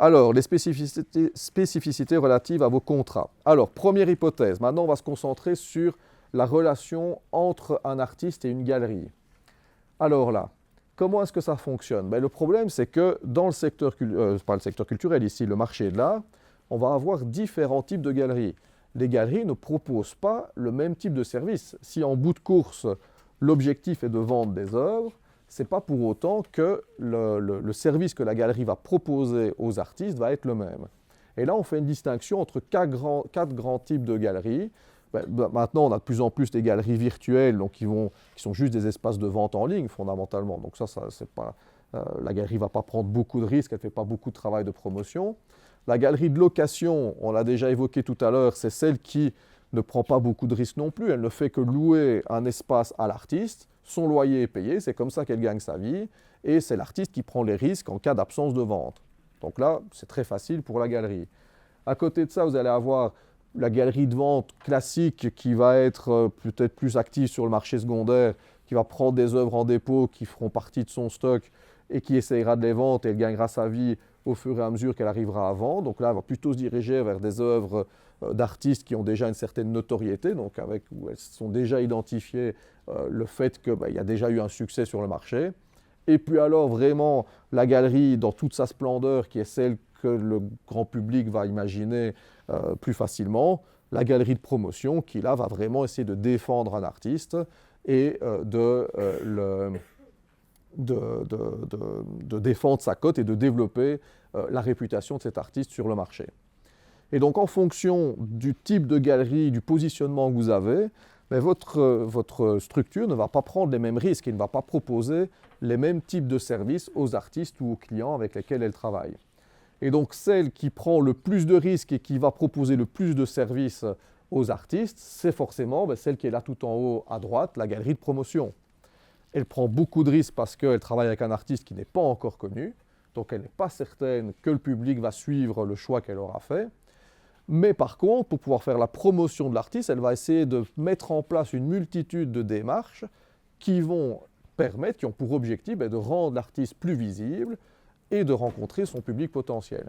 Alors, les spécificités relatives à vos contrats. Alors, première hypothèse, maintenant on va se concentrer sur la relation entre un artiste et une galerie. Alors là, comment est-ce que ça fonctionne? Le problème, c'est que dans le secteur, pas le secteur culturel ici, le marché de l'art, on va avoir différents types de galeries. Les galeries ne proposent pas le même type de service. Si en bout de course, l'objectif est de vendre des œuvres, ce n'est pas pour autant que le service que la galerie va proposer aux artistes va être le même. Et là, on fait une distinction entre quatre grands types de galeries. Maintenant, on a de plus en plus des galeries virtuelles donc qui sont juste des espaces de vente en ligne, fondamentalement. Donc ça c'est pas, la galerie ne va pas prendre beaucoup de risques, elle ne fait pas beaucoup de travail de promotion. La galerie de location, on l'a déjà évoqué tout à l'heure, c'est celle qui ne prend pas beaucoup de risques non plus. Elle ne fait que louer un espace à l'artiste, son loyer est payé, c'est comme ça qu'elle gagne sa vie, et c'est l'artiste qui prend les risques en cas d'absence de vente. Donc là, c'est très facile pour la galerie. À côté de ça, vous allez avoir la galerie de vente classique qui va être peut-être plus active sur le marché secondaire, qui va prendre des œuvres en dépôt qui feront partie de son stock et qui essayera de les vendre et elle gagnera sa vie au fur et à mesure qu'elle arrivera à vendre. Donc là, elle va plutôt se diriger vers des œuvres d'artistes qui ont déjà une certaine notoriété, donc où elles sont déjà identifiées le fait qu'il y a déjà eu un succès sur le marché. Et puis alors vraiment la galerie dans toute sa splendeur qui est celle que le grand public va imaginer plus facilement, la galerie de promotion qui là va vraiment essayer de défendre un artiste et de défendre sa cote et de développer la réputation de cet artiste sur le marché. Et donc en fonction du type de galerie, du positionnement que vous avez, votre structure ne va pas prendre les mêmes risques et ne va pas proposer les mêmes types de services aux artistes ou aux clients avec lesquels elle travaille. Et donc celle qui prend le plus de risques et qui va proposer le plus de services aux artistes, c'est forcément celle qui est là tout en haut à droite, la galerie de promotion. Elle prend beaucoup de risques parce qu'elle travaille avec un artiste qui n'est pas encore connu, donc elle n'est pas certaine que le public va suivre le choix qu'elle aura fait. Mais par contre, pour pouvoir faire la promotion de l'artiste, elle va essayer de mettre en place une multitude de démarches qui vont permettre, qui ont pour objectif de rendre l'artiste plus visible et de rencontrer son public potentiel.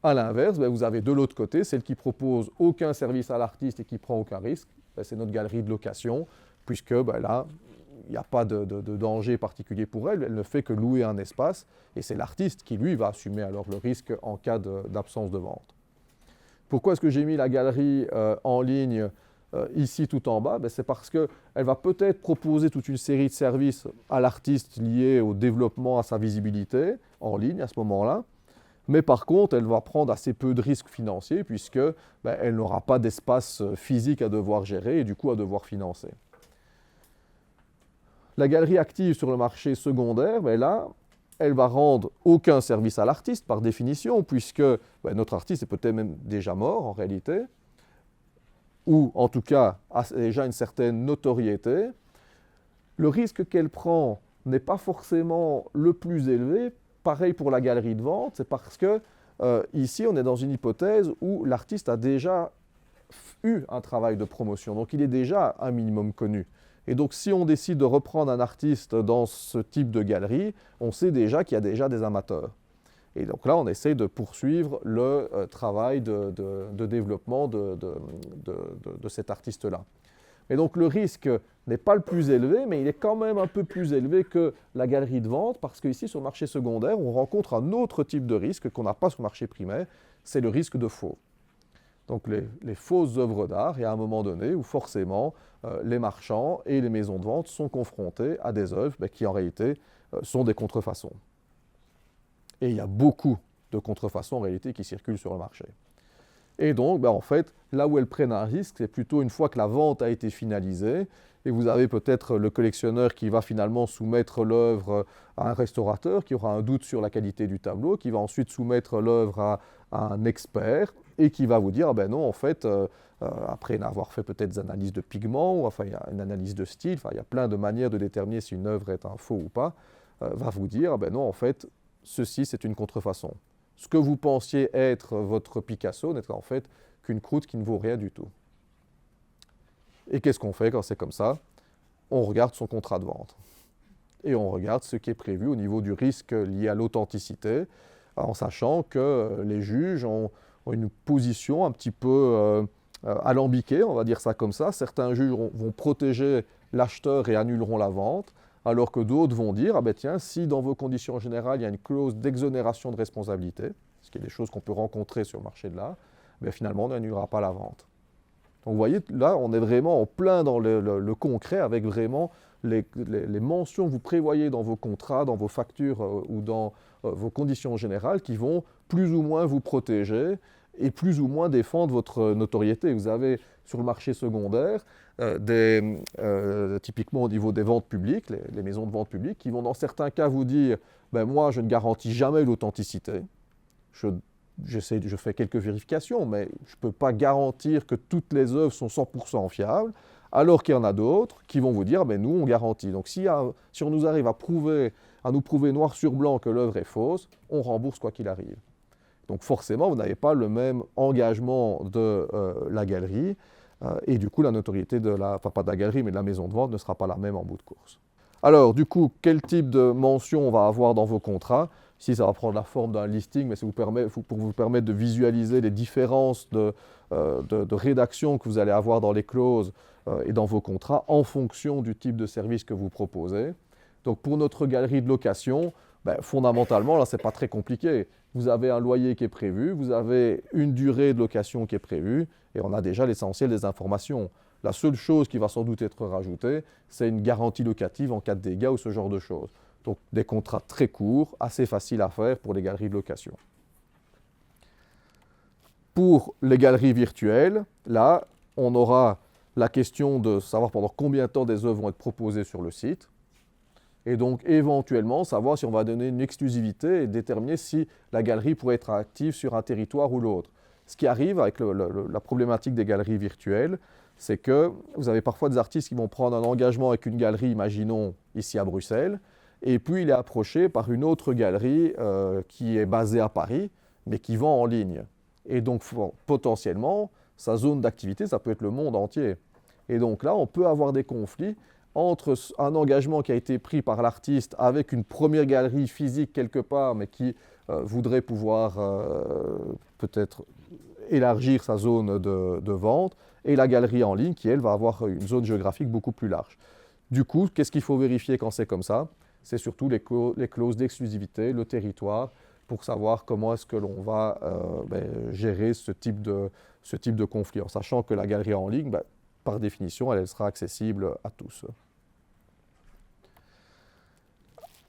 A l'inverse, vous avez de l'autre côté celle qui propose aucun service à l'artiste et qui prend aucun risque. C'est notre galerie de location, puisque là, il n'y a pas de danger particulier pour elle. Elle ne fait que louer un espace et c'est l'artiste qui, lui, va assumer alors le risque en cas d'absence de vente. Pourquoi est-ce que j'ai mis la galerie en ligne ici tout en bas? C'est parce qu'elle va peut-être proposer toute une série de services à l'artiste liés au développement, à sa visibilité en ligne à ce moment-là. Mais par contre, elle va prendre assez peu de risques financiers puisque elle n'aura pas d'espace physique à devoir gérer et du coup à devoir financer. La galerie active sur le marché secondaire, là, elle va rendre aucun service à l'artiste par définition, puisque notre artiste est peut-être même déjà mort en réalité, ou en tout cas a déjà une certaine notoriété. Le risque qu'elle prend n'est pas forcément le plus élevé. Pareil pour la galerie de vente, c'est parce que ici on est dans une hypothèse où l'artiste a déjà eu un travail de promotion, donc il est déjà un minimum connu. Et donc, si on décide de reprendre un artiste dans ce type de galerie, on sait déjà qu'il y a déjà des amateurs. Et donc là, on essaie de poursuivre le travail de développement de cet artiste-là. Et donc, le risque n'est pas le plus élevé, mais il est quand même un peu plus élevé que la galerie de vente, parce qu'ici, sur le marché secondaire, on rencontre un autre type de risque qu'on n'a pas sur le marché primaire, c'est le risque de faux. Donc les fausses œuvres d'art, et à un moment donné où forcément les marchands et les maisons de vente sont confrontés à des œuvres qui en réalité sont des contrefaçons. Et il y a beaucoup de contrefaçons en réalité qui circulent sur le marché. Et donc, en fait, là où elles prennent un risque, c'est plutôt une fois que la vente a été finalisée, et vous avez peut-être le collectionneur qui va finalement soumettre l'œuvre à un restaurateur, qui aura un doute sur la qualité du tableau, qui va ensuite soumettre l'œuvre à un expert, et qui va vous dire, non, en fait, après avoir fait peut-être des analyses de pigments, ou enfin, il y a une analyse de style, il y a plein de manières de déterminer si une œuvre est un faux ou pas, va vous dire, non, en fait, ceci, c'est une contrefaçon. Ce que vous pensiez être votre Picasso n'est en fait qu'une croûte qui ne vaut rien du tout. Et qu'est-ce qu'on fait quand c'est comme ça? On regarde son contrat de vente. Et on regarde ce qui est prévu au niveau du risque lié à l'authenticité. en sachant que les juges ont une position un petit peu alambiquée, on va dire ça comme ça. Certains juges vont protéger l'acheteur et annuleront la vente, alors que d'autres vont dire, ah ben tiens, si dans vos conditions générales, il y a une clause d'exonération de responsabilité, ce qui est des choses qu'on peut rencontrer sur le marché de l'art, ben finalement, on n'annulera pas la vente. Donc vous voyez, là, on est vraiment en plein dans le concret, avec vraiment les mentions que vous prévoyez dans vos contrats, dans vos factures ou dans vos conditions générales qui vont plus ou moins vous protéger et plus ou moins défendre votre notoriété. Vous avez sur le marché secondaire, typiquement au niveau des ventes publiques, les maisons de vente publiques, qui vont dans certains cas vous dire ben moi je ne garantis jamais l'authenticité, je fais quelques vérifications, mais je ne peux pas garantir que toutes les œuvres sont 100% fiables, alors qu'il y en a d'autres qui vont vous dire ben nous on garantit. Donc si on nous arrive à nous prouver noir sur blanc que l'œuvre est fausse, on rembourse quoi qu'il arrive. Donc forcément, vous n'avez pas le même engagement de la galerie, et du coup, la notoriété pas de la galerie, mais de la maison de vente ne sera pas la même en bout de course. Alors, du coup, quel type de mention on va avoir dans vos contrats? Ici, ça va prendre la forme d'un listing, mais c'est pour vous permettre de visualiser les différences de rédaction que vous allez avoir dans les clauses et dans vos contrats en fonction du type de service que vous proposez. Donc, pour notre galerie de location, fondamentalement, là, ce n'est pas très compliqué. Vous avez un loyer qui est prévu, vous avez une durée de location qui est prévue, et on a déjà l'essentiel des informations. La seule chose qui va sans doute être rajoutée, c'est une garantie locative en cas de dégâts ou ce genre de choses. Donc des contrats très courts, assez faciles à faire pour les galeries de location. Pour les galeries virtuelles, là, on aura la question de savoir pendant combien de temps des œuvres vont être proposées sur le site. Et donc, éventuellement, savoir si on va donner une exclusivité et déterminer si la galerie pourrait être active sur un territoire ou l'autre. Ce qui arrive avec la problématique des galeries virtuelles, c'est que vous avez parfois des artistes qui vont prendre un engagement avec une galerie, imaginons ici à Bruxelles, et puis il est approché par une autre galerie qui est basée à Paris, mais qui vend en ligne. Et donc, potentiellement, sa zone d'activité, ça peut être le monde entier. Et donc là, on peut avoir des conflits entre un engagement qui a été pris par l'artiste avec une première galerie physique quelque part, mais qui voudrait pouvoir peut-être élargir sa zone de vente, et la galerie en ligne qui, elle, va avoir une zone géographique beaucoup plus large. Du coup, qu'est-ce qu'il faut vérifier quand c'est comme ça? C'est surtout les clauses d'exclusivité, le territoire, pour savoir comment est-ce que l'on va gérer ce type de conflit, en sachant que la galerie en ligne, par définition, elle sera accessible à tous.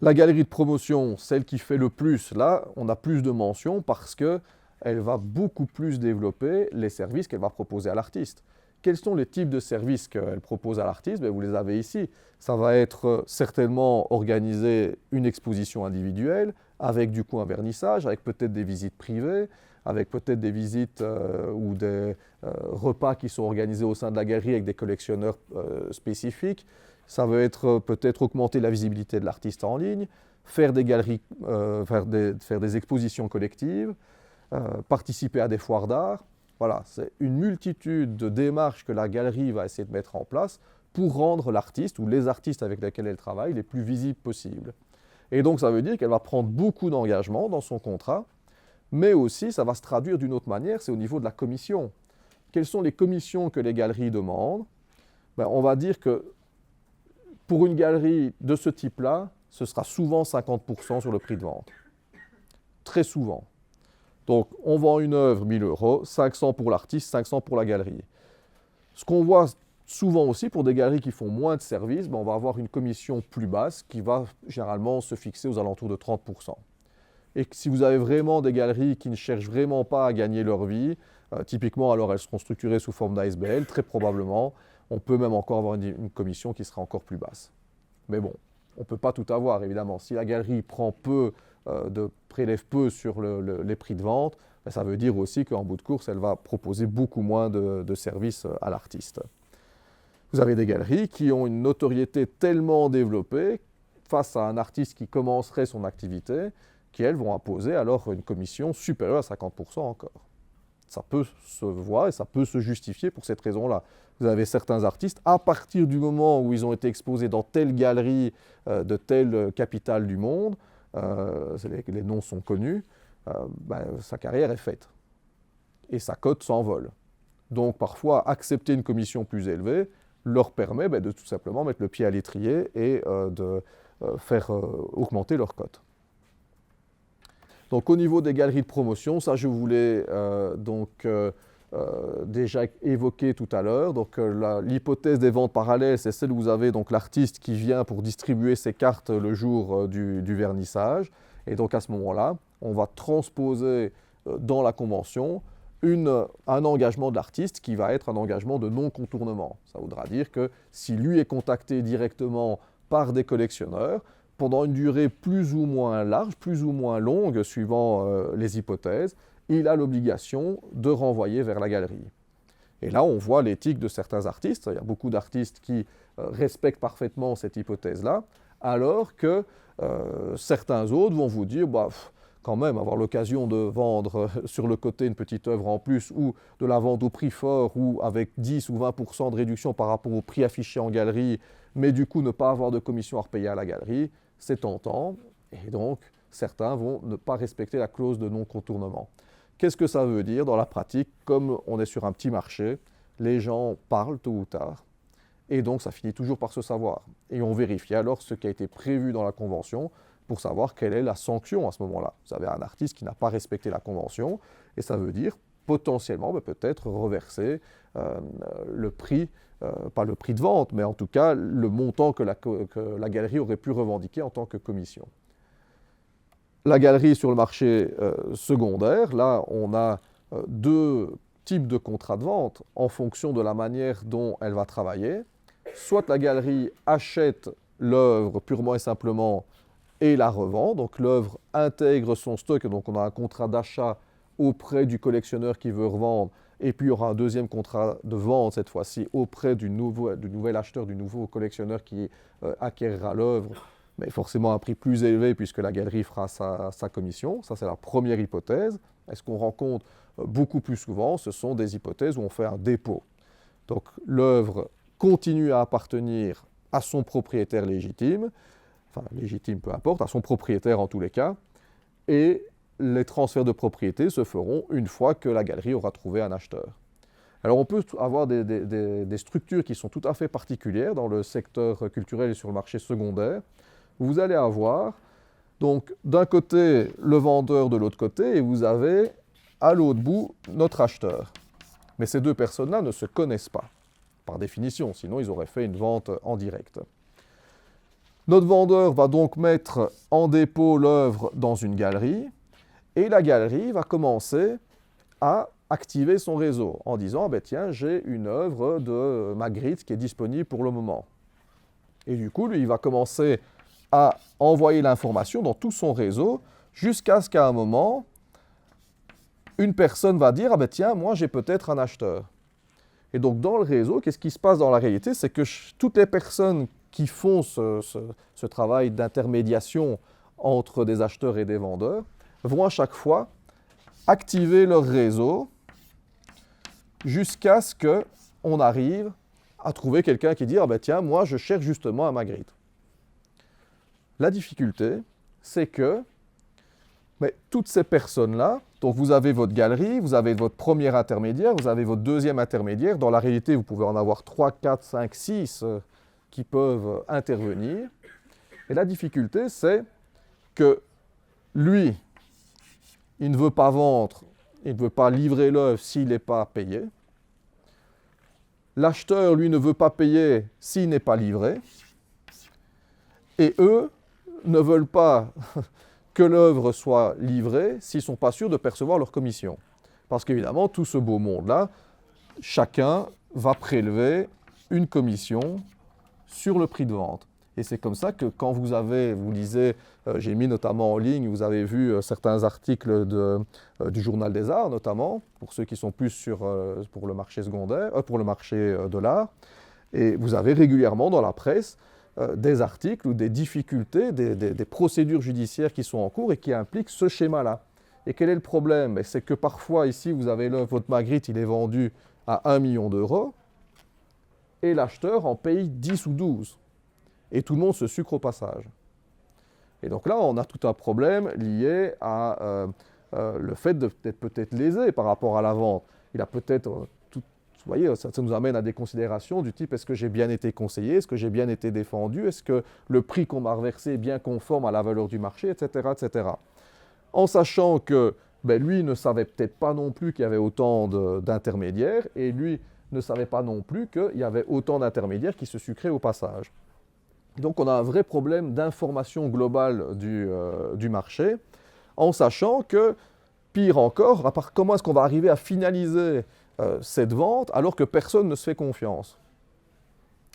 La galerie de promotion, celle qui fait le plus, là, on a plus de mentions parce qu'elle va beaucoup plus développer les services qu'elle va proposer à l'artiste. Quels sont les types de services qu'elle propose à l'artiste? Vous les avez ici. Ça va être certainement organiser une exposition individuelle, avec du coup un vernissage, avec peut-être des visites privées, avec peut-être des visites ou des repas qui sont organisés au sein de la galerie avec des collectionneurs spécifiques. Ça va être peut-être augmenter la visibilité de l'artiste en ligne, faire des galeries, faire des expositions collectives, participer à des foires d'art. Voilà, c'est une multitude de démarches que la galerie va essayer de mettre en place pour rendre l'artiste ou les artistes avec lesquels elle travaille les plus visibles possibles. Et donc ça veut dire qu'elle va prendre beaucoup d'engagement dans son contrat, mais aussi ça va se traduire d'une autre manière, c'est au niveau de la commission. Quelles sont les commissions que les galeries demandent? On va dire que pour une galerie de ce type-là, ce sera souvent 50% sur le prix de vente. Très souvent. Donc, on vend une œuvre 1 000 €, 500 pour l'artiste, 500 pour la galerie. Ce qu'on voit souvent aussi pour des galeries qui font moins de services, on va avoir une commission plus basse qui va généralement se fixer aux alentours de 30%. Et si vous avez vraiment des galeries qui ne cherchent vraiment pas à gagner leur vie, typiquement alors elles seront structurées sous forme d'ASBL, très probablement, on peut même encore avoir une commission qui sera encore plus basse. Mais bon, on ne peut pas tout avoir évidemment. Si la galerie prélève peu sur les prix de vente, ça veut dire aussi qu'en bout de course, elle va proposer beaucoup moins de services à l'artiste. Vous avez des galeries qui ont une notoriété tellement développée face à un artiste qui commencerait son activité, qui elles vont imposer alors une commission supérieure à 50% encore. Ça peut se voir et ça peut se justifier pour cette raison-là. Vous avez certains artistes, à partir du moment où ils ont été exposés dans telle galerie de telle capitale du monde, les noms sont connus, sa carrière est faite. Et sa cote s'envole. Donc parfois, accepter une commission plus élevée leur permet de tout simplement mettre le pied à l'étrier et de faire augmenter leur cote. Donc au niveau des galeries de promotion, ça je voulais déjà évoqué tout à l'heure. Donc l'hypothèse des ventes parallèles, c'est celle où vous avez donc l'artiste qui vient pour distribuer ses cartes le jour du vernissage. Et donc à ce moment-là, on va transposer dans la convention un engagement de l'artiste qui va être un engagement de non-contournement. Ça voudra dire que si lui est contacté directement par des collectionneurs, pendant une durée plus ou moins large, plus ou moins longue, suivant les hypothèses, il a l'obligation de renvoyer vers la galerie. Et là, on voit l'éthique de certains artistes. Il y a beaucoup d'artistes qui respectent parfaitement cette hypothèse-là, alors que certains autres vont vous dire quand même, avoir l'occasion de vendre sur le côté une petite œuvre en plus, ou de la vendre au prix fort, ou avec 10 ou 20% de réduction par rapport au prix affiché en galerie, mais du coup ne pas avoir de commission à repayer à la galerie, c'est tentant. Et donc, certains vont ne pas respecter la clause de non-contournement. Qu'est-ce que ça veut dire dans la pratique? Comme on est sur un petit marché, les gens parlent tôt ou tard, et donc ça finit toujours par se savoir. Et on vérifie alors ce qui a été prévu dans la convention pour savoir quelle est la sanction à ce moment-là. Vous avez un artiste qui n'a pas respecté la convention, et ça veut dire potentiellement peut-être reverser le prix, pas le prix de vente, mais en tout cas le montant que la galerie aurait pu revendiquer en tant que commission. La galerie sur le marché secondaire, là on a deux types de contrats de vente en fonction de la manière dont elle va travailler. Soit la galerie achète l'œuvre purement et simplement et la revend, donc l'œuvre intègre son stock, et donc on a un contrat d'achat auprès du collectionneur qui veut revendre, et puis il y aura un deuxième contrat de vente cette fois-ci auprès du nouvel acheteur, du nouveau collectionneur qui acquérera l'œuvre, mais forcément à un prix plus élevé puisque la galerie fera sa commission. Ça c'est la première hypothèse. Et ce qu'on rencontre beaucoup plus souvent, ce sont des hypothèses où on fait un dépôt. Donc l'œuvre continue à appartenir à son propriétaire légitime, enfin légitime peu importe, à son propriétaire en tous les cas, et les transferts de propriété se feront une fois que la galerie aura trouvé un acheteur. Alors on peut avoir des structures qui sont tout à fait particulières dans le secteur culturel et sur le marché secondaire. Vous allez avoir donc d'un côté le vendeur, de l'autre côté, et vous avez à l'autre bout notre acheteur. Mais ces deux personnes-là ne se connaissent pas, par définition, sinon ils auraient fait une vente en direct. Notre vendeur va donc mettre en dépôt l'œuvre dans une galerie, et la galerie va commencer à activer son réseau en disant tiens, j'ai une œuvre de Magritte qui est disponible pour le moment. Et du coup, lui, il va commencer à envoyer l'information dans tout son réseau jusqu'à ce qu'à un moment, une personne va dire tiens, moi j'ai peut-être un acheteur. Et donc dans le réseau, qu'est-ce qui se passe dans la réalité? C'est que toutes les personnes qui font ce travail d'intermédiation entre des acheteurs et des vendeurs vont à chaque fois activer leur réseau jusqu'à ce qu'on arrive à trouver quelqu'un qui dit tiens, moi je cherche justement un Magritte. La difficulté, c'est que toutes ces personnes-là, donc vous avez votre galerie, vous avez votre premier intermédiaire, vous avez votre deuxième intermédiaire. Dans la réalité, vous pouvez en avoir 3, 4, 5, 6 qui peuvent intervenir. Et la difficulté, c'est que lui, il ne veut pas vendre, il ne veut pas livrer l'œuvre s'il n'est pas payé. L'acheteur, lui, ne veut pas payer s'il n'est pas livré. Et eux ne veulent pas que l'œuvre soit livrée s'ils ne sont pas sûrs de percevoir leur commission. Parce qu'évidemment, tout ce beau monde-là, chacun va prélever une commission sur le prix de vente. Et c'est comme ça que quand vous lisez, j'ai mis notamment en ligne, vous avez vu certains articles du Journal des Arts notamment, pour ceux qui sont plus pour le marché secondaire, pour le marché de l'art, et vous avez régulièrement dans la presse des articles ou des difficultés, des procédures judiciaires qui sont en cours et qui impliquent ce schéma-là. Et quel est le problème? C'est que parfois ici, vous avez votre Magritte, il est vendu à 1 million d'euros, et l'acheteur en paye 10 ou 12. Et tout le monde se sucre au passage. Et donc là, on a tout un problème lié à le fait d'être peut-être lésé par rapport à la vente. Il a peut-être, vous voyez, ça nous amène à des considérations du type est-ce que j'ai bien été conseillé, est-ce que j'ai bien été défendu, est-ce que le prix qu'on m'a reversé est bien conforme à la valeur du marché, etc. etc. En sachant que lui ne savait peut-être pas non plus qu'il y avait autant d'intermédiaires, et lui ne savait pas non plus qu'il y avait autant d'intermédiaires qui se sucraient au passage. Donc on a un vrai problème d'information globale du marché, en sachant que, pire encore, à part comment est-ce qu'on va arriver à finaliser cette vente alors que personne ne se fait confiance.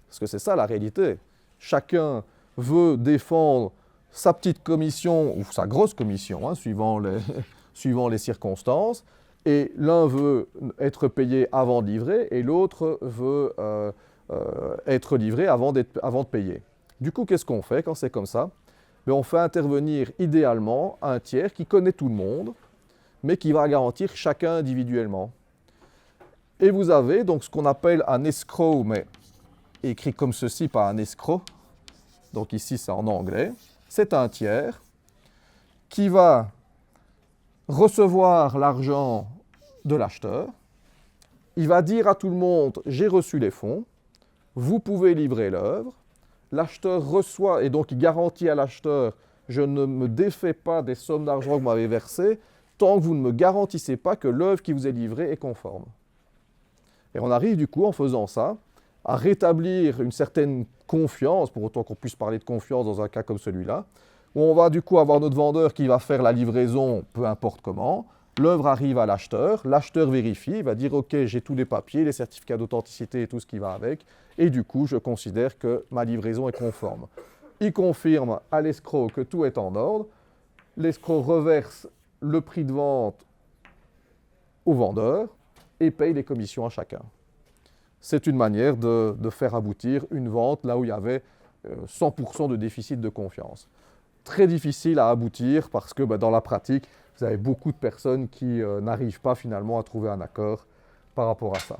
Parce que c'est ça la réalité. Chacun veut défendre sa petite commission ou sa grosse commission, suivant les circonstances, et l'un veut être payé avant de livrer et l'autre veut être livré avant de payer. Du coup, qu'est-ce qu'on fait quand c'est comme ça? On fait intervenir idéalement un tiers qui connaît tout le monde, mais qui va garantir chacun individuellement. Et vous avez donc ce qu'on appelle un escroc, mais écrit comme ceci, pas un escroc. Donc ici, c'est en anglais. C'est un tiers qui va recevoir l'argent de l'acheteur. Il va dire à tout le monde, j'ai reçu les fonds, vous pouvez livrer l'œuvre. L'acheteur reçoit, et donc il garantit à l'acheteur, je ne me défais pas des sommes d'argent que vous m'avez versées, tant que vous ne me garantissez pas que l'œuvre qui vous est livrée est conforme. Et on arrive du coup, en faisant ça, à rétablir une certaine confiance, pour autant qu'on puisse parler de confiance dans un cas comme celui-là, où on va du coup avoir notre vendeur qui va faire la livraison, peu importe comment, l'œuvre arrive à l'acheteur vérifie, il va dire « Ok, j'ai tous les papiers, les certificats d'authenticité et tout ce qui va avec, et du coup, je considère que ma livraison est conforme. » Il confirme à l'escroc que tout est en ordre, l'escroc reverse le prix de vente au vendeur et paye les commissions à chacun. C'est une manière de faire aboutir une vente là où il y avait 100% de déficit de confiance. Très difficile à aboutir parce que dans la pratique, vous avez beaucoup de personnes qui n'arrivent pas finalement à trouver un accord par rapport à ça.